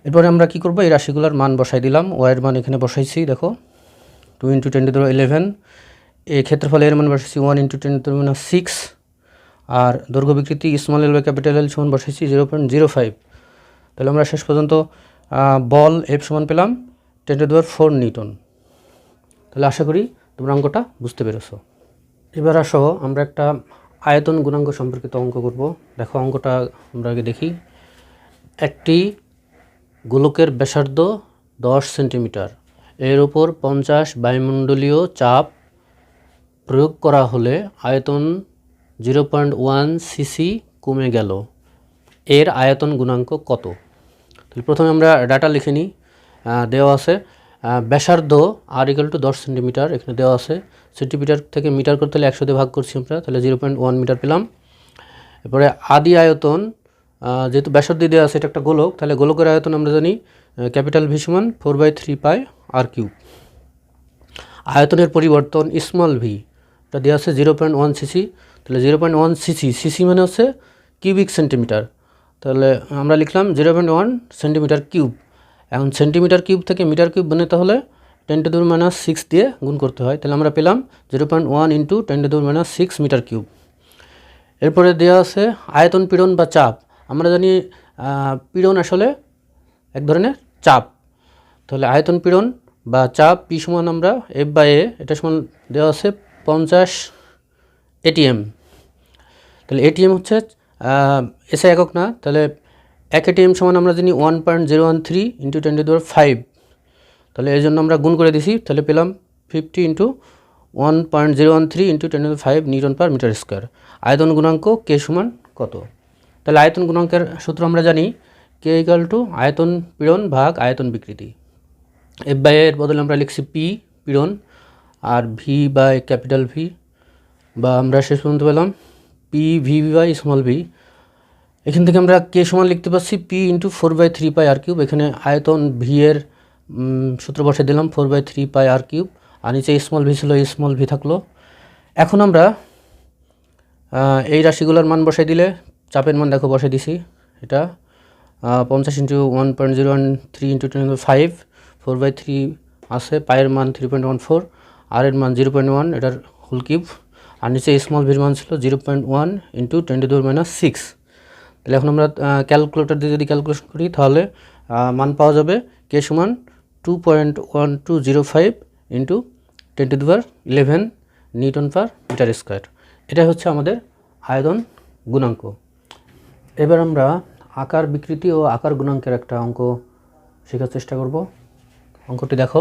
এরপরে আমরা কী করবো, এই রাশিগুলোর মান বসাই দিলাম। ওয়াইয়ের মান এখানে বসাইছি, দেখো 2 × 10⁻11। এই ক্ষেত্রফলে এর মান বসাইছি 1 × 10⁻6, আর দৈর্ঘ্য বিকৃতি small L by capital L সমান বসাইছি 0.05। তাহলে আমরা শেষ পর্যন্ত বল এফ সমান পেলাম 10⁴ নিউটন। তাহলে আশা করি তোমরা অঙ্কটা বুঝতে পেরেছো। এবার আসো আমরা একটা আয়তন গুণাঙ্ক সম্পর্কিত অঙ্ক করব। দেখো অঙ্কটা আমরা আগে দেখি। একটি গোলকের ব্যাসার্ধ 10 সেন্টিমিটার, এর উপর 50 বায়ুমণ্ডলীয় চাপ প্রয়োগ করা হলে আয়তন 0.1 সিসি কমে গেল, এর আয়তন গুণাঙ্ক কত? তাহলে প্রথমে আমরা ডাটা লিখে নিই। দেওয়া আছে ব্যাসার্ধ আর = 10 সেন্টিমিটার, এখানে দেওয়া আছে সেন্টিমিটার থেকে মিটার করতে হলে 100 দিয়ে ভাগ করছি আমরা, তাহলে 0.1 মিটার পেলাম। এরপরে আদি আয়তন, যেহেতু ব্যাসার্ধ দেওয়া আছে এটা একটা গোলক, তাহলে গোলকের আয়তন আমরা জানি ক্যাপিটাল ভি সমান 4/3π r³। আয়তনের পরিবর্তন স্মল ভি, এটা দেওয়া আছে 0.1 সিসি, তাহলে 0.1 সিসি, সিসি মানে হচ্ছে কিউবিক সেন্টিমিটার, তাহলে আমরা লিখলাম 0.1 সেন্টিমিটার কিউব। এখন সেন্টিমিটার কিউব থেকে মিটার কিউব বানাতে হলে 10⁻⁶ দিয়ে গুণ করতে হয়, তাহলে আমরা পেলাম 0.1 × 10⁻⁶ মিটার কিউব। এরপরে দেওয়া আছে আয়তন পীড়ন বা চাপ। আমরা জানি পীড়ন আসলে এক ধরনের চাপ, তাহলে আয়তন পীড়ন বা চাপ পি সমান আমরা এফ বাই এ, এটা সমান দেওয়া আছে 50 ATM। তাহলে ATM হচ্ছে এসআই একক না, তাহলে 1 ATM সমান আমরা জানি 1.013 × 10⁵। তাহলে এই জন্য আমরা গুণ করে দিছি, তাহলে পেলাম 50 × 1.013 × 10⁵ নিউটন পার মিটার স্কোয়ার। আয়তন গুণাঙ্ক কে সমান কত? তাহলে আয়তন গুণাঙ্কের সূত্র আমরা জানি কে = আয়তন পীড়ন ভাগ আয়তন বিকৃতি। এফ বাই এর বদলে আমরা লিখছি পি পীড়ন, আর ভি বাই ক্যাপিটাল ভি, বা আমরা শেষ পর্যন্ত পেলাম P V by small V. এখান থেকে আমরা কে সমান লিখতে পারছি পি × 4/3π r³। এখানে আয়তন ভি এর সূত্র বসে দিলাম 4/3π r³, আর নিচে স্মল ভি ছিল, স্মল ভি থাকলো। এখন আমরা এই রাশিগুলোর মান বসাই দিলে চাপের মান দেখো বসাই দিছি, এটা 50 × 1.013 × 10⁵, 4/3 আছে, পায়ের মান 3.14, আর এর মান 0.1, এটার হোল কিউব, আর নিচে স্মল ভির মান ছিল 0.1 × 10⁻⁶। তাহলে এখন আমরা ক্যালকুলেটর দিয়ে যদি ক্যালকুলেশন করি তাহলে মান পাওয়া যাবে কে সমান 2.1205 × 10⁻11 নিউটন পার মিটার স্কোয়ার। এটা হচ্ছে আমাদের আয়তন গুণাঙ্ক। এবার আমরা আকার বিকৃতি ও আকার গুণাঙ্কের একটা অঙ্ক শেখার চেষ্টা করব। অঙ্কটি দেখো।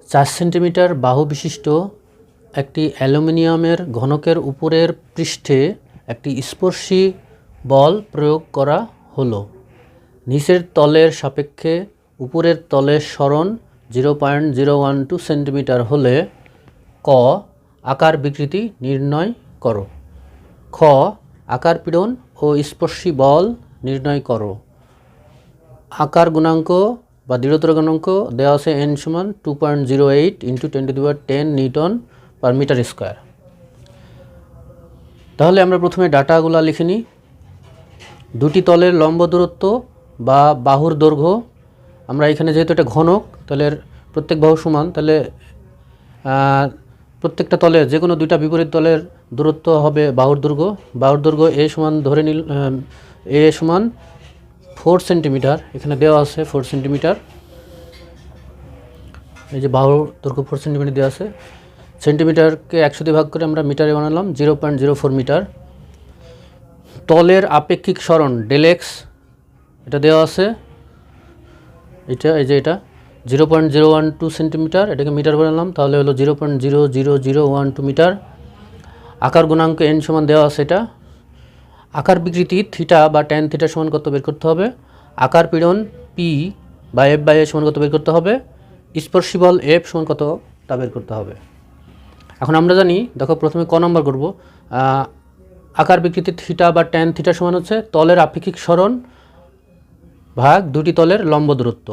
4 সেন্টিমিটার বাহু বিশিষ্ট একটি অ্যালুমিনিয়ামের ঘনকের উপরের পৃষ্ঠে একটি স্পর্শী বল প্রয়োগ করা হলো। নিচের তলের সাপেক্ষে উপরের তলের সরণ 0.012 সেন্টিমিটার হলে ক আকার বিকৃতি নির্ণয় করো। খ আকার পীড়ন ও স্পর্শী বল নির্ণয় করো। আকার গুণাঙ্ক বা দৃঢ়তার গুণাঙ্ক দেওয়া আছে n সমান 2.08 × 10⁻10 নিউটন পার মিটার স্কোয়ার। তাহলে আমরা প্রথমে ডাটাগুলো লিখে নিই। দুটি তলের লম্ব দূরত্ব বা বাহুর দৈর্ঘ্য, আমরা এখানে যেহেতু এটা ঘনক তাহলে প্রত্যেক বাহু সমান, তাহলে প্রত্যেকটা তলের যে কোনো দুইটা বিপরীত তলের দূরত্ব হবে বাহুর দৈর্ঘ্য। বাহুর দৈর্ঘ্য এ সমান ধরে নিল, এ সমান 4 সেন্টিমিটার, এখানে দেওয়া আছে 4 সেন্টিমিটার। এই যে বাহুর দৈর্ঘ্য 4 সেন্টিমিটার দেওয়া আছে। সেন্টিমিটারকে 100 দিয়ে ভাগ করে আমরা মিটারে বানালাম 0.04 মিটার। তলের আপেক্ষিক সরণ ∆x, এটা দেওয়া আছে, এটা এই যে এটা 0.012 সেন্টিমিটার, এটাকে মিটার বানালাম তাহলে হলো 0.00012 মিটার। আকার গুণাঙ্ক n সমান দেওয়া আছে এটা। আকার বিকৃতি থিটা বা ট্যান থিটা সমান কত বের করতে হবে, আকার পীড়ন p বা f বাই a সমান কত বের করতে হবে, স্পর্শী বল f সমান কত তা বের করতে হবে। এখন আমরা জানি, দেখো প্রথমে ক নম্বর করব, আকার বিকৃতি থিটা বা ট্যান থিটা সমান হচ্ছে তলের আপেক্ষিক সরণ ভাগ দুটি তলের লম্ব দূরত্ব।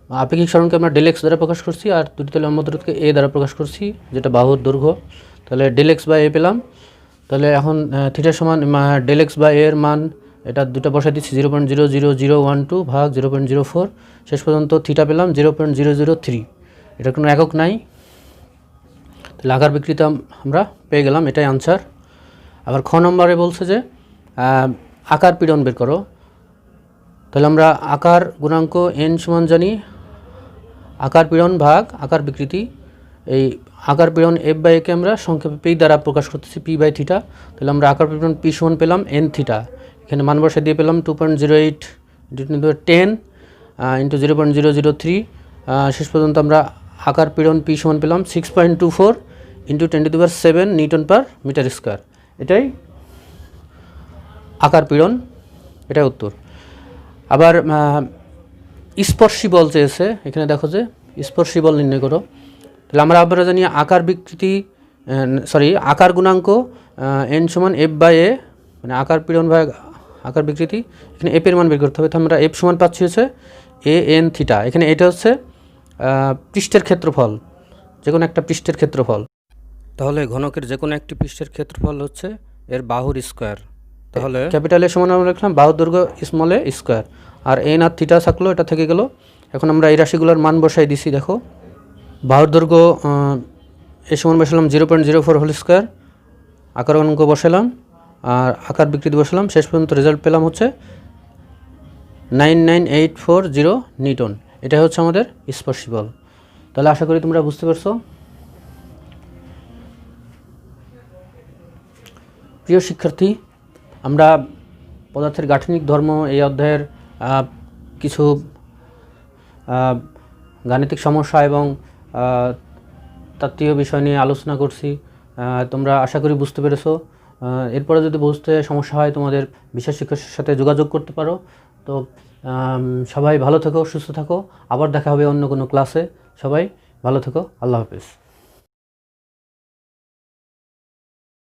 আপেক্ষিক সরণকে আমরা ডেল এক্স দ্বারা প্রকাশ করছি, আর দুটি তলের লম্ব দূরত্বকে এ দ্বারা প্রকাশ করছি, যেটা বাহুর দৈর্ঘ্য। তাহলে ডেল এক্স বাই এ পেলাম। তাহলে এখন থিটার সমান ডেল এক্স বাই এর মান এটা দুটো বসাই দিচ্ছি, 0.00012 ভাগ 0.04। শেষ পর্যন্ত থিটা পেলাম 0.003। এটা কোনো একক নাই। তাহলে আকার বিকৃতি আমরা পেয়ে গেলাম, এটাই আনসার। আবার খ নম্বরে বলছে যে আকার পীড়ন বের করো। তাহলে আমরা আকার গুণাঙ্ক n সমান জানি আকার পীড়ন ভাগ আকার বিকৃতি। এই আকার পীড়ন f বাই a কে আমরা সংক্ষেপে p দ্বারা প্রকাশ করতেছি, p বাই থিটা। তাহলে আমরা আকার পীড়ন p সমান পেলাম n থিটা। এখানে মান বসে দিয়ে পেলাম 2.08 × 10 ইন্টু 0.003। শেষ পর্যন্ত আমরা আকার পীড়ন p সমান পেলাম 6.24 into 10⁷ newton per metre square. এটাই আকার পীড়ন, এটাই উত্তর। আবার স্পর্শী বল চেয়েছে, এখানে দেখো যে স্পর্শী বল নির্ণয় করো। তাহলে আমরা জানি আকার বিকৃতি আকার গুণাঙ্ক n সমান f বাই a, মানে আকার পীড়ন ভাগ আকার বিকৃতি। এখানে f এর মান বের করতে হবে। তো আমরা f সমান পাচ্ছি হচ্ছে a n থিটা। এখানে এটা হচ্ছে পৃষ্ঠের ক্ষেত্রফল, যে কোনো একটা পৃষ্ঠের ক্ষেত্রফল। তাহলে ঘনকের যে কোনো একটি পৃষ্ঠের ক্ষেত্রফল হচ্ছে এর বাহুর স্কোয়ার। তাহলে ক্যাপিটাল এ সমান আমরা লিখলাম বাহুর দৈর্ঘ্য স্মল এ স্কোয়ার, আর এন আর থিটা থাকলো, এটা থেকে গেল। এখন আমরা এই রাশিগুলোর মান বসাই দিছি। দেখো বাহুর দৈর্ঘ্য এ সমান বসালাম 0.04 হোল স্কোয়ার, আকার গুণাঙ্ক বসালাম আর আকার বিকৃতি বসালাম। শেষ পর্যন্ত রেজাল্ট পেলাম হচ্ছে 99840 নিউটন। এটাই হচ্ছে আমাদের স্পর্শী বল। তাহলে আশা করি তোমরা বুঝতে পারছো। প্রিয় শিক্ষার্থী, আমরা পদার্থের গাঠনিক ধর্ম এই অধ্যায়ের কিছু গাণিতিক সমস্যা এবং তাত্ত্বিক বিষয় নিয়ে আলোচনা করছি। তোমরা আশা করি বুঝতে পেরেছো। এরপরে যদি বুঝতে সমস্যা হয় তোমাদের বিশেষ শিক্ষকের সাথে যোগাযোগ করতে পারো। তো সবাই ভালো থেকো, সুস্থ থাকো। আবার দেখা হবে অন্য কোনো ক্লাসে। সবাই ভালো থেকো। আল্লাহ হাফেজ।